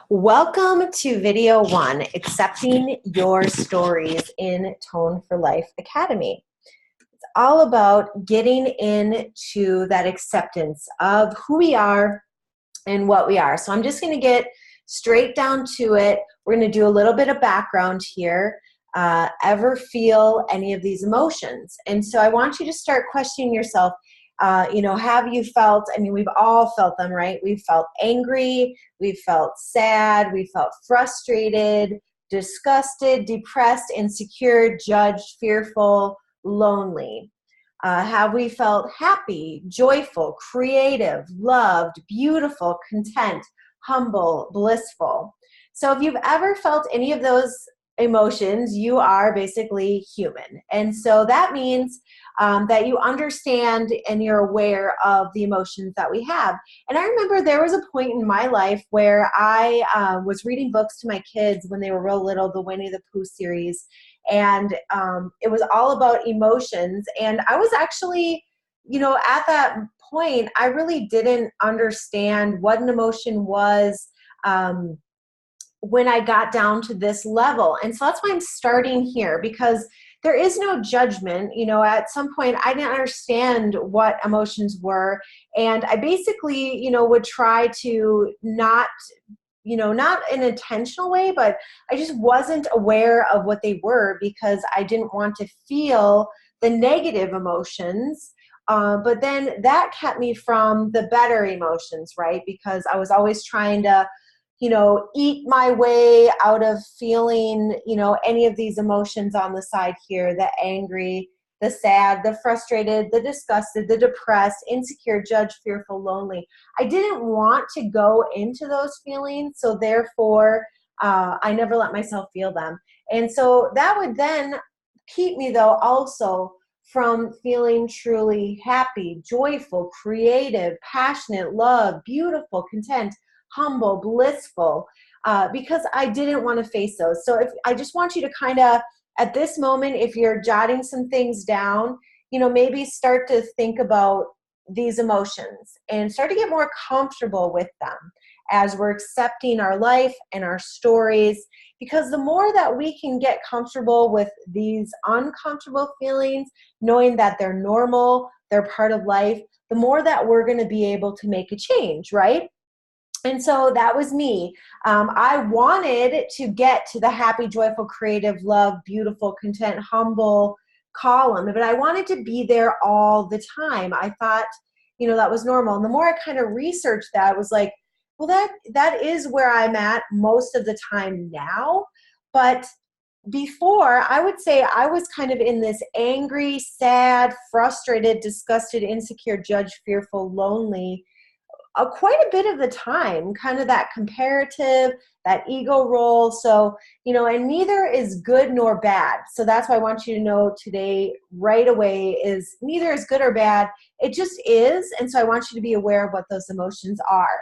Welcome to video one, Accepting Your Stories in Tone for Life Academy. It's all about getting into that acceptance of who we are and what we are. So I'm just going to get straight down to it. We're going to do a little bit of background here. Ever feel any of these emotions? And so I want you to start questioning yourself. Have you felt, we've all felt them, right? We've felt angry, we've felt sad, we felt frustrated, disgusted, depressed, insecure, judged, fearful, lonely. Have we felt happy, joyful, creative, loved, beautiful, content, humble, blissful? So if you've ever felt any of those emotions, you are basically human. And so that means that you understand and you're aware of the emotions that we have. And I remember there was a point in my life where I was reading books to my kids when they were real little, the Winnie the Pooh series. And it was all about emotions. And I was actually, at that point, I really didn't understand what an emotion was when I got down to this level. And so that's why I'm starting here, because there is no judgment. At some point I didn't understand what emotions were. And I basically, would try to not in an intentional way, but I just wasn't aware of what they were because I didn't want to feel the negative emotions. But then that kept me from the better emotions, right? Because I was always trying to eat my way out of feeling, any of these emotions on the side here, the angry, the sad, the frustrated, the disgusted, the depressed, insecure, judged, fearful, lonely. I didn't want to go into those feelings, so therefore I never let myself feel them. And so that would then keep me, though, also from feeling truly happy, joyful, creative, passionate, love, beautiful, content, humble, blissful, because I didn't want to face those. So I just want you to kind of, at this moment, if you're jotting some things down, maybe start to think about these emotions and start to get more comfortable with them as we're accepting our life and our stories. Because the more that we can get comfortable with these uncomfortable feelings, knowing that they're normal, they're part of life, the more that we're going to be able to make a change, right? And so that was me. I wanted to get to the happy, joyful, creative, love, beautiful, content, humble column, but I wanted to be there all the time. I thought, that was normal. And the more I kind of researched that, I was like, well, that is where I'm at most of the time now. But before, I would say I was kind of in this angry, sad, frustrated, disgusted, insecure, judged, fearful, lonely, quite a bit of the time, kind of that comparative, that ego role. So, and neither is good nor bad. So that's why I want you to know today right away is neither is good or bad. It just is. And so I want you to be aware of what those emotions are.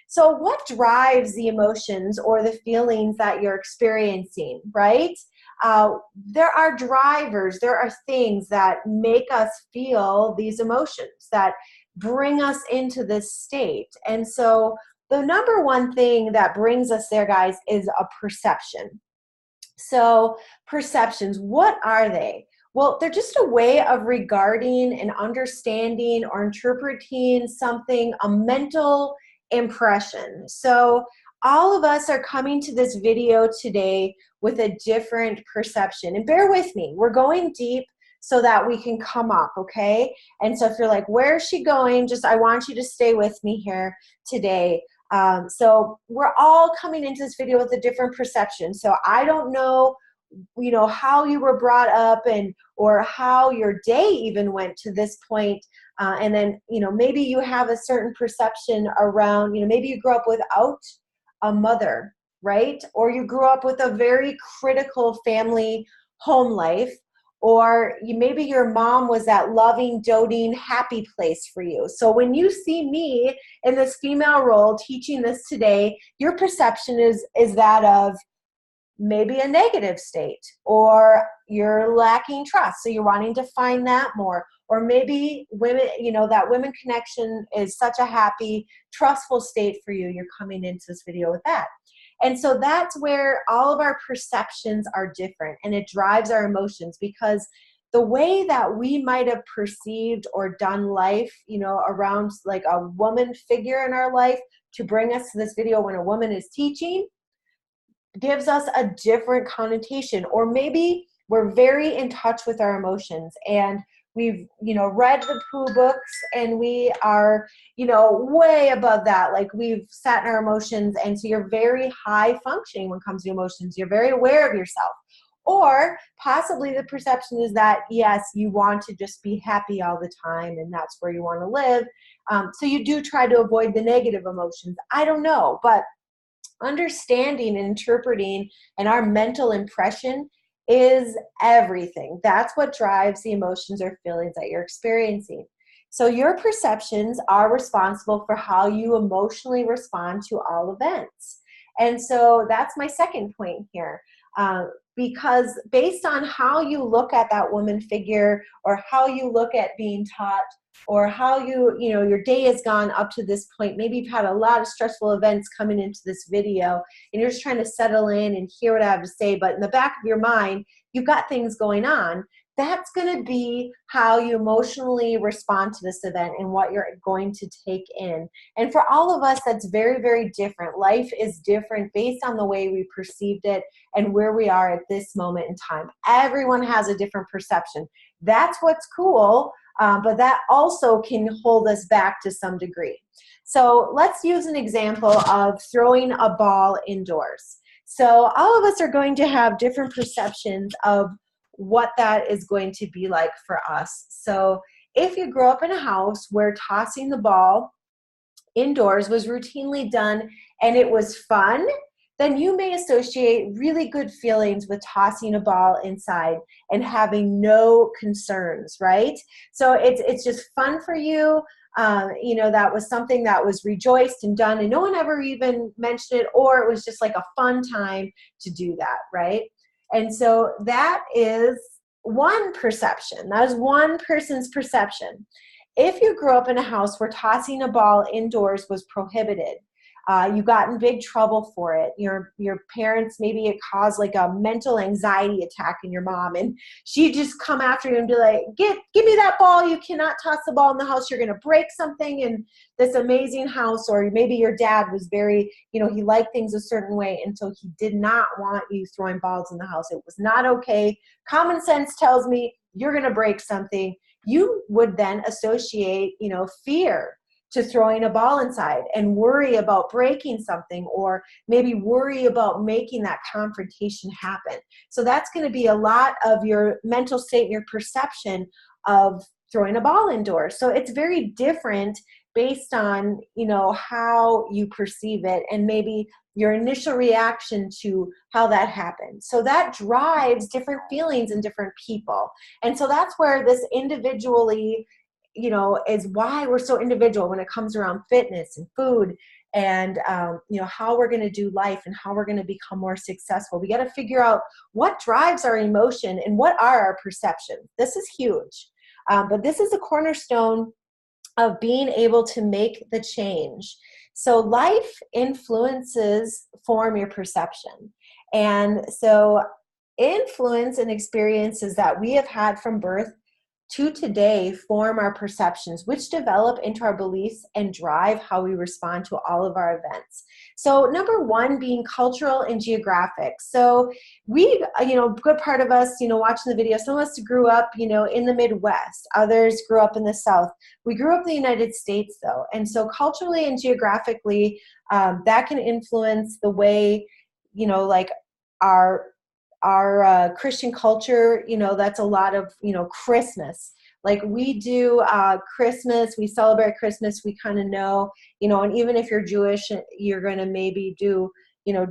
So what drives the emotions or the feelings that you're experiencing, right? There are drivers, there are things that make us feel these emotions, that bring us into this state. And so the number one thing that brings us there, guys, is a perception. So perceptions, what are they? Well, they're just a way of regarding and understanding or interpreting something, a mental impression. So all of us are coming to this video today with a different perception. And bear with me, we're going deep so that we can come up, okay? And so if you're like, where is she going? I want you to stay with me here today. So we're all coming into this video with a different perception. So I don't know, how you were brought up or how your day even went to this point. And then, maybe you have a certain perception around, maybe you grew up without a mother, right? Or you grew up with a very critical family home life. Or maybe your mom was that loving, doting, happy place for you. So when you see me in this female role teaching this today, your perception is that of maybe a negative state, or you're lacking trust, so you're wanting to find that more, Or maybe women, that women connection is such a happy, trustful state for you. You're coming into this video with that. And so that's where all of our perceptions are different, and it drives our emotions, because the way that we might have perceived or done life, around like a woman figure in our life to bring us to this video when a woman is teaching, gives us a different connotation. Or maybe we're very in touch with our emotions, and we've, read the Pooh books, and we are, way above that. Like, we've sat in our emotions, and so you're very high functioning when it comes to emotions. You're very aware of yourself. Or possibly the perception is that, yes, you want to just be happy all the time, and that's where you want to live. So you do try to avoid the negative emotions. I don't know, but understanding and interpreting and our mental impression is everything. That's what drives the emotions or feelings that you're experiencing. So your perceptions are responsible for how you emotionally respond to all events. And so that's my second point here. Because based on how you look at that woman figure, or how you look at being taught, or how your day has gone up to this point, maybe you've had a lot of stressful events coming into this video, and you're just trying to settle in and hear what I have to say, but in the back of your mind, you've got things going on. That's going to be how you emotionally respond to this event and what you're going to take in. And for all of us, that's very, very different. Life is different based on the way we perceived it and where we are at this moment in time. Everyone has a different perception. That's what's cool, but that also can hold us back to some degree. So let's use an example of throwing a ball indoors. So all of us are going to have different perceptions of what that is going to be like for us. So if you grow up in a house where tossing the ball indoors was routinely done and it was fun, then you may associate really good feelings with tossing a ball inside and having no concerns, right? So it's just fun for you. That was something that was rejoiced and done, and no one ever even mentioned it, or it was just like a fun time to do that, right? And so that is one perception. That is one person's perception. If you grew up in a house where tossing a ball indoors was prohibited, you got in big trouble for it. Your parents, maybe it caused like a mental anxiety attack in your mom, and she'd just come after you and be like, give me that ball. You cannot toss the ball in the house. You're going to break something in this amazing house. Or maybe your dad was very, he liked things a certain way, and so he did not want you throwing balls in the house. It was not okay. Common sense tells me you're going to break something. You would then associate, fear to throwing a ball inside and worry about breaking something, or maybe worry about making that confrontation happen. So that's going to be a lot of your mental state and your perception of throwing a ball indoors. So it's very different based on, how you perceive it, and maybe your initial reaction to how that happened. So that drives different feelings in different people. And so that's where this individually, is why we're so individual when it comes around fitness and food and, how we're going to do life and how we're going to become more successful. We got to figure out what drives our emotion and what are our perceptions. This is huge. But this is a cornerstone of being able to make the change. So life influences form your perception. And so influence and experiences that we have had from birth to today form our perceptions, which develop into our beliefs and drive how we respond to all of our events. So number one being cultural and geographic. So we, good part of us, watching the video, some of us grew up, in the Midwest, others grew up in the South. We grew up in the United States though. And so culturally and geographically, that can influence the way, like our Christian culture, that's a lot of, Christmas. Like we do Christmas, we celebrate Christmas, we kind of know, and even if you're Jewish, you're going to maybe do,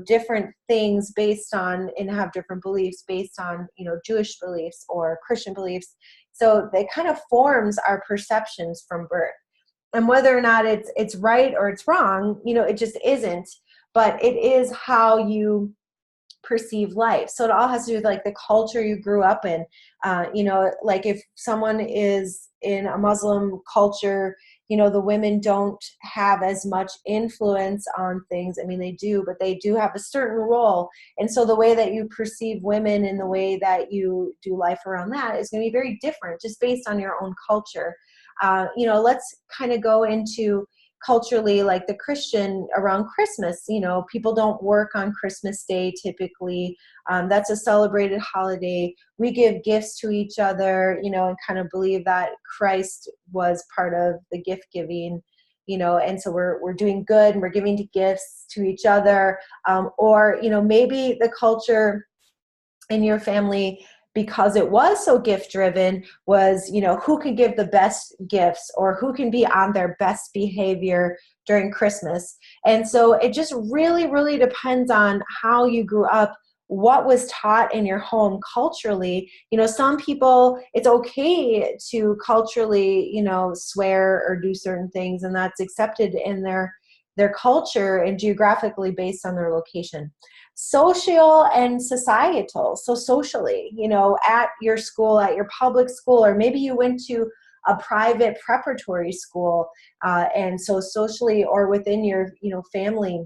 different things based on, and have different beliefs based on, Jewish beliefs or Christian beliefs. So they kind of forms our perceptions from birth. And whether or not it's right or it's wrong, it just isn't. But it is how you perceive life. So it all has to do with like the culture you grew up in. You know, like if someone is in a Muslim culture, you know, the women don't have as much influence on things. I mean, they do, but they do have a certain role. And so the way that you perceive women and the way that you do life around that is going to be very different just based on your own culture. You know, let's kind of go into culturally, like the Christian around Christmas. You know, people don't work on Christmas Day typically. That's a celebrated holiday. We give gifts to each other, you know, and kind of believe that Christ was part of the gift giving, you know, and so we're doing good and we're giving gifts to each other. Or, you know, maybe the culture in your family, because it was so gift driven, was, you know, who can give the best gifts or who can be on their best behavior during Christmas. And so it just really, really depends on how you grew up, what was taught in your home culturally. You know, some people, it's okay to culturally, you know, swear or do certain things, and that's accepted in their culture and geographically based on their location. Social and societal. So socially, you know, at your school, at your public school, or maybe you went to a private preparatory school, and so socially, or within your, you know, family,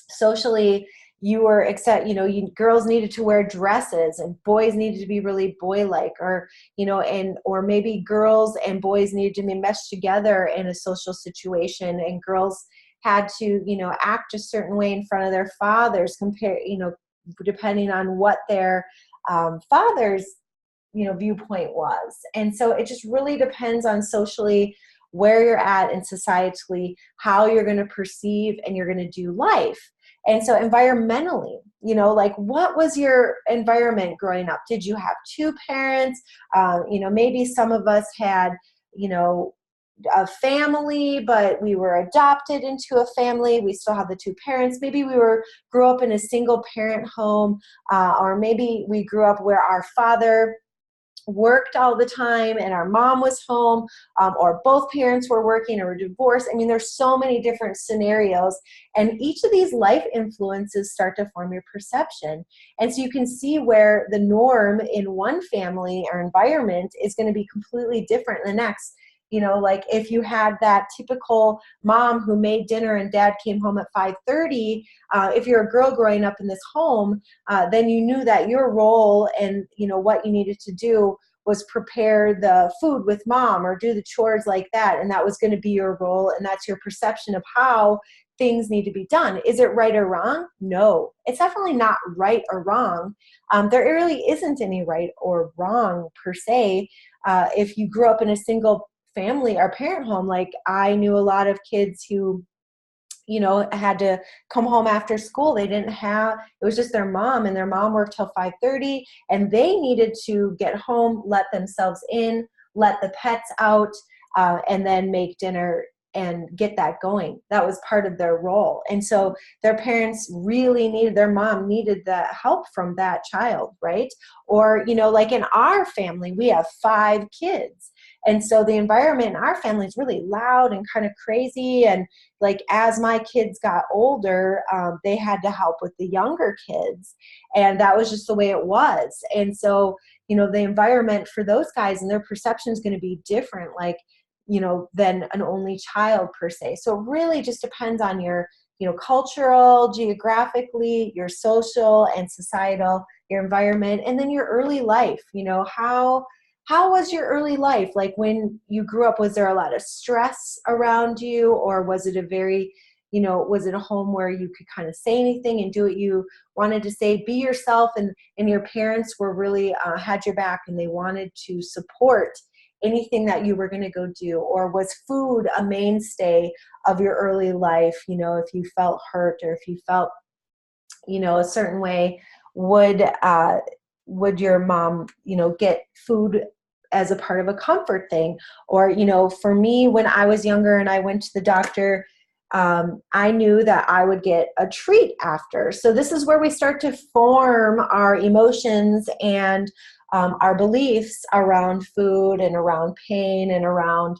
socially, you were you know, girls needed to wear dresses and boys needed to be really boy-like, or, you know, or maybe girls and boys needed to be meshed together in a social situation, and girls had to, you know, act a certain way in front of their fathers, you know, depending on what their father's, you know, viewpoint was. And so it just really depends on socially where you're at, and societally how you're going to perceive and you're going to do life. And so environmentally, you know, like what was your environment growing up? Did you have two parents? You know, maybe some of us had, you know, a family, but we were adopted into a family. We still have the two parents. Maybe we grew up in a single parent home, or maybe we grew up where our father worked all the time and our mom was home, or both parents were working or were divorced. I mean, there's so many different scenarios, and each of these life influences start to form your perception. And so you can see where the norm in one family or environment is going to be completely different in the next. You know, like if you had that typical mom who made dinner and dad came home at 5:30, if you're a girl growing up in this home, then you knew that your role and, you know, what you needed to do was prepare the food with mom or do the chores like that. And that was going to be your role. And that's your perception of how things need to be done. Is it right or wrong? No, it's definitely not right or wrong. There really isn't any right or wrong per se. If you grew up in a single family or parent home, like I knew a lot of kids who, you know, had to come home after school. They didn't have, it was just their mom, and their mom worked till 5:30, and they needed to get home, let themselves in, let the pets out, and then make dinner and get that going. That was part of their role. And so their parents really needed, their mom needed the help from that child, right? Or, you know, like in our family, we have 5 kids. And so the environment in our family is really loud and kind of crazy. And like as my kids got older, they had to help with the younger kids. And that was just the way it was. And so, you know, the environment for those guys and their perception is going to be different, like, you know, than an only child per se. So it really just depends on your, you know, cultural, geographically, your social and societal, your environment, and then your early life. You know, how was your early life? Like when you grew up, was there a lot of stress around you, or was it a very, you know, was it a home where you could kind of say anything and do what you wanted to say, be yourself, and your parents were really had your back and they wanted to support anything that you were going to go do? Or was food a mainstay of your early life? You know, if you felt hurt or if you felt, you know, a certain way, would your mom, you know, get food as a part of a comfort thing? Or, you know, for me, when I was younger and I went to the doctor, I knew that I would get a treat after. So this is where we start to form our emotions and our beliefs around food and around pain and around,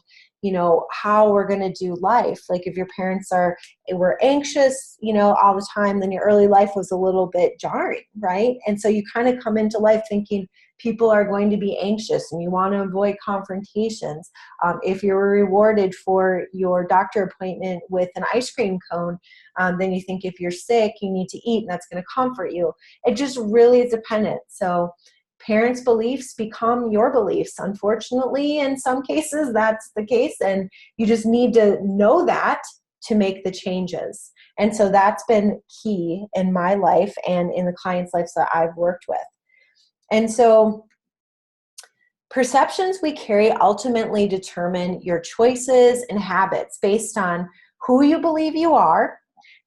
how we're going to do life. Like if your parents were anxious, all the time, then your early life was a little bit jarring, right? And so you kind of come into life thinking people are going to be anxious and you want to avoid confrontations. If you were rewarded for your doctor appointment with an ice cream cone, then you think if you're sick, you need to eat and that's going to comfort you. It just really is dependent. So parents' beliefs become your beliefs. Unfortunately, in some cases, that's the case. And you just need to know that to make the changes. And so that's been key in my life and in the clients' lives that I've worked with. And so perceptions we carry ultimately determine your choices and habits based on who you believe you are.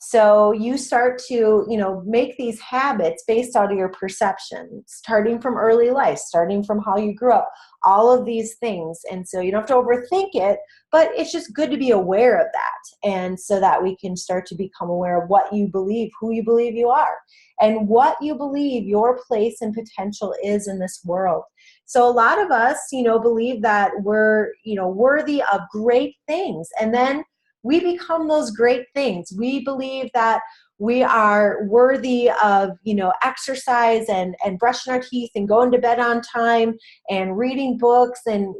So you start to, make these habits based out of your perception, starting from early life, starting from how you grew up, all of these things. And so you don't have to overthink it, but it's just good to be aware of that. And so that we can start to become aware of what you believe, who you believe you are, and what you believe your place and potential is in this world. So a lot of us, believe that we're, worthy of great things. And then we become those great things. We believe that we are worthy of, exercise and brushing our teeth and going to bed on time and reading books and,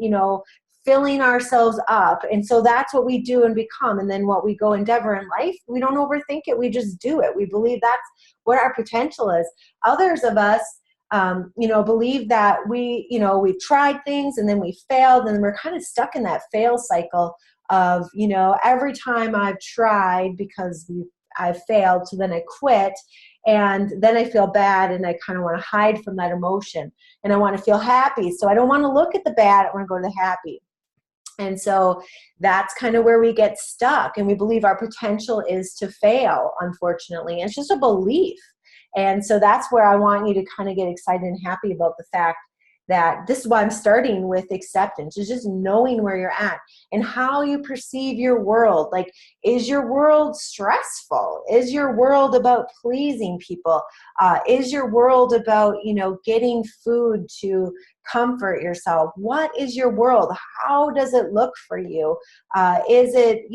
filling ourselves up. And so that's what we do and become. And then what we go endeavor in life, we don't overthink it. We just do it. We believe that's what our potential is. Others of us, believe that we've tried things and then we failed and we're kind of stuck in that fail cycle of, every time I've tried because I've failed, so then I quit and then I feel bad and I kind of want to hide from that emotion and I want to feel happy. So I don't want to look at the bad, I want to go to the happy. And so that's kind of where we get stuck and we believe our potential is to fail, unfortunately. And it's just a belief. And so that's where I want you to kind of get excited and happy about the fact that this is why I'm starting with acceptance, is just knowing where you're at and how you perceive your world. Like, is your world stressful? Is your world about pleasing people? Is your world about, getting food to comfort yourself? What is your world? How does it look for you? Is it,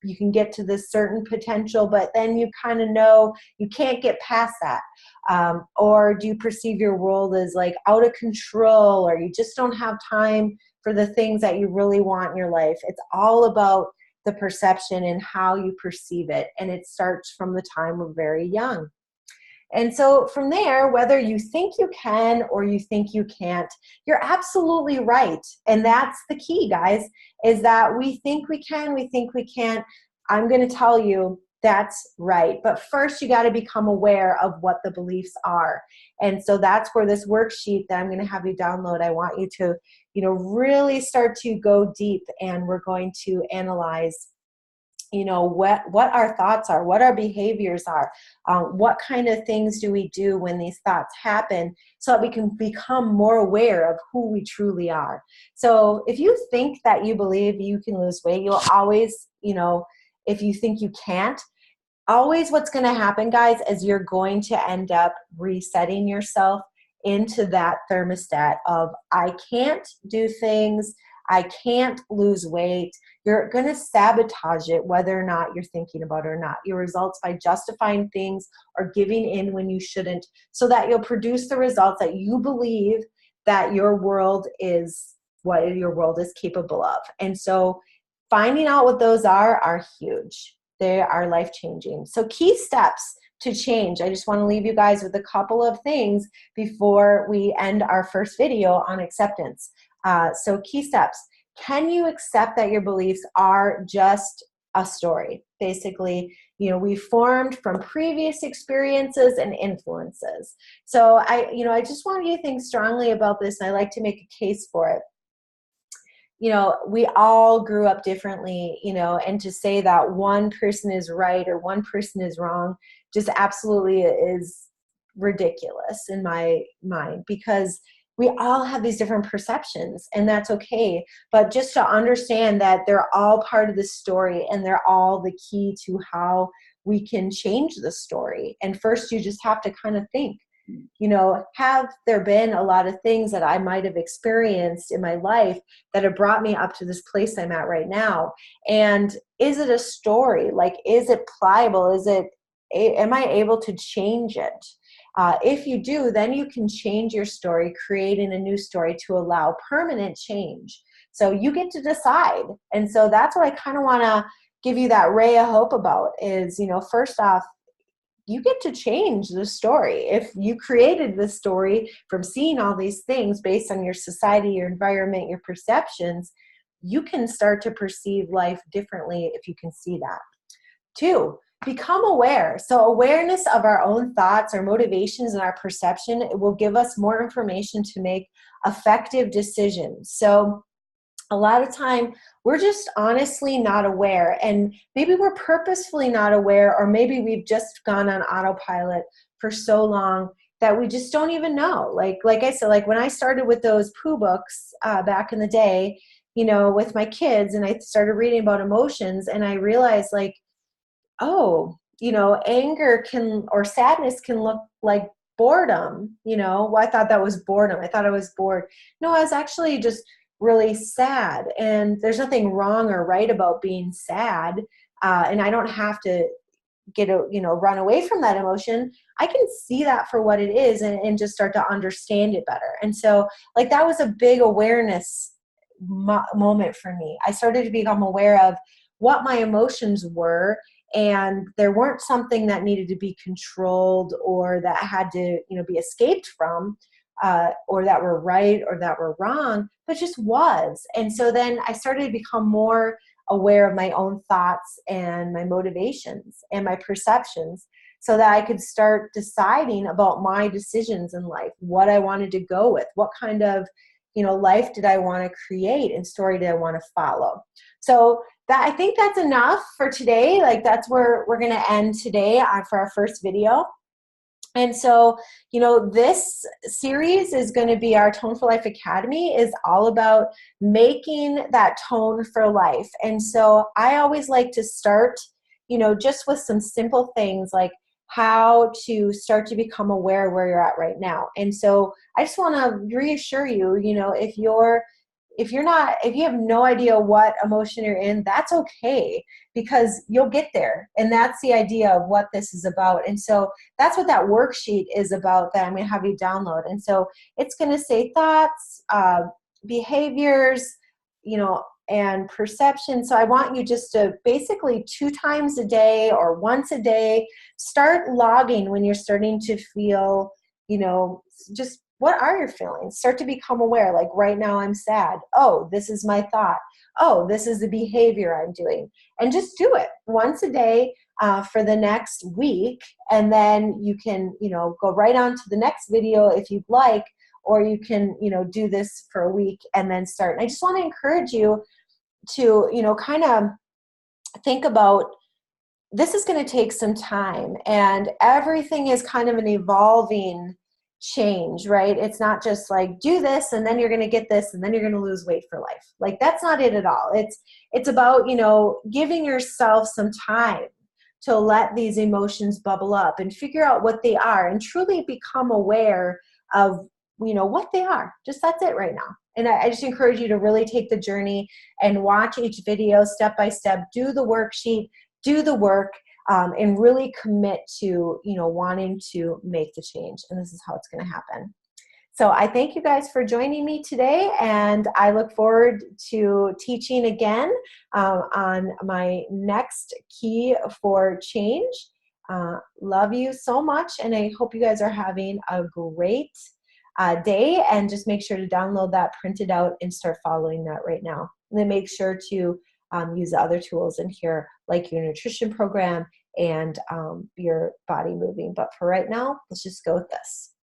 you can get to this certain potential, but then you kind of know you can't get past that. Or do you perceive your world as like out of control, or you just don't have time for the things that you really want in your life? It's all about the perception and how you perceive it. And it starts from the time we're very young. And so from there, whether you think you can or you think you can't, you're absolutely right. And that's the key, guys, is that we think we can, we think we can't. I'm going to tell you that's right. But first, you got to become aware of what the beliefs are. And so that's where this worksheet that I'm going to have you download, I want you to, really start to go deep, and we're going to analyze what our thoughts are, what our behaviors are, what kind of things do we do when these thoughts happen, so that we can become more aware of who we truly are. So if you think that you believe you can lose weight, you'll always, if you think you can't, always what's going to happen, guys, is you're going to end up resetting yourself into that thermostat of, I can't do things, I can't lose weight. You're going to sabotage it whether or not you're thinking about it or not. Your results by justifying things or giving in when you shouldn't, so that you'll produce the results that you believe that your world is what your world is capable of. And so finding out what those are huge. They are life-changing. So key steps to change. I just want to leave you guys with a couple of things before we end our first video on acceptance. So key steps. Can you accept that your beliefs are just a story? Basically, we formed from previous experiences and influences. So I just want you to think strongly about this, and I like to make a case for it. We all grew up differently, and to say that one person is right or one person is wrong just absolutely is ridiculous in my mind, because we all have these different perceptions, and that's okay. But just to understand that they're all part of the story, and they're all the key to how we can change the story. And first, you just have to kind of think, have there been a lot of things that I might have experienced in my life that have brought me up to this place I'm at right now? And is it a story? Like, is it pliable? Am I able to change it? If you do, then you can change your story, creating a new story to allow permanent change. So you get to decide. And so that's what I kind of want to give you that ray of hope about is, first off, you get to change the story. If you created this story from seeing all these things based on your society, your environment, your perceptions, you can start to perceive life differently if you can see that. 2, become aware. So awareness of our own thoughts, our motivations, and our perception, it will give us more information to make effective decisions. So a lot of time we're just honestly not aware, and maybe we're purposefully not aware, or maybe we've just gone on autopilot for so long that we just don't even know. Like I said, like when I started with those poo books back in the day, with my kids, and I started reading about emotions, and I realized like, oh, anger or sadness can look like boredom. Well, I thought that was boredom. I thought I was bored. No, I was actually just really sad. And there's nothing wrong or right about being sad. And I don't have to run away from that emotion. I can see that for what it is and just start to understand it better. And so like that was a big awareness moment for me. I started to become aware of what my emotions were, and there weren't something that needed to be controlled or that had to be escaped from, or that were right or that were wrong, but just was. And so then I started to become more aware of my own thoughts and my motivations and my perceptions, so that I could start deciding about my decisions in life, what I wanted to go with, what kind of life did I want to create and story did I want to follow. So I think that's enough for today. Like that's where we're going to end today for our first video. And so, this series is going to be our Toned for Life Academy, is all about making that tone for life. And so I always like to start, just with some simple things like how to start to become aware where you're at right now. And so I just want to reassure you, if you have no idea what emotion you're in, that's okay, because you'll get there. And that's the idea of what this is about. And so that's what that worksheet is about that I'm going to have you download. And so it's going to say thoughts, behaviors, and perception. So I want you just to basically 2 times a day or once a day, start logging when you're starting to feel, just what are your feelings? Start to become aware. Like right now I'm sad. Oh, this is my thought. Oh, this is the behavior I'm doing. And just do it once a day for the next week. And then you can, go right on to the next video if you'd like, or you can, do this for a week and then start. And I just want to encourage you to, kind of think about, this is going to take some time, and everything is kind of an evolving change, right? It's not just like do this and then you're going to get this and then you're going to lose weight for life. Like that's not it at all. It's about, giving yourself some time to let these emotions bubble up and figure out what they are and truly become aware of, what they are. Just that's it right now. And I just encourage you to really take the journey and watch each video step by step, do the worksheet, do the work, and really commit to, wanting to make the change. And this is how it's going to happen. So I thank you guys for joining me today, and I look forward to teaching again on my next key for change. Love you so much, and I hope you guys are having a great day, and just make sure to download that, print it out, and start following that right now. And then make sure to use the other tools in here, like your nutrition program and your body moving. But for right now, let's just go with this.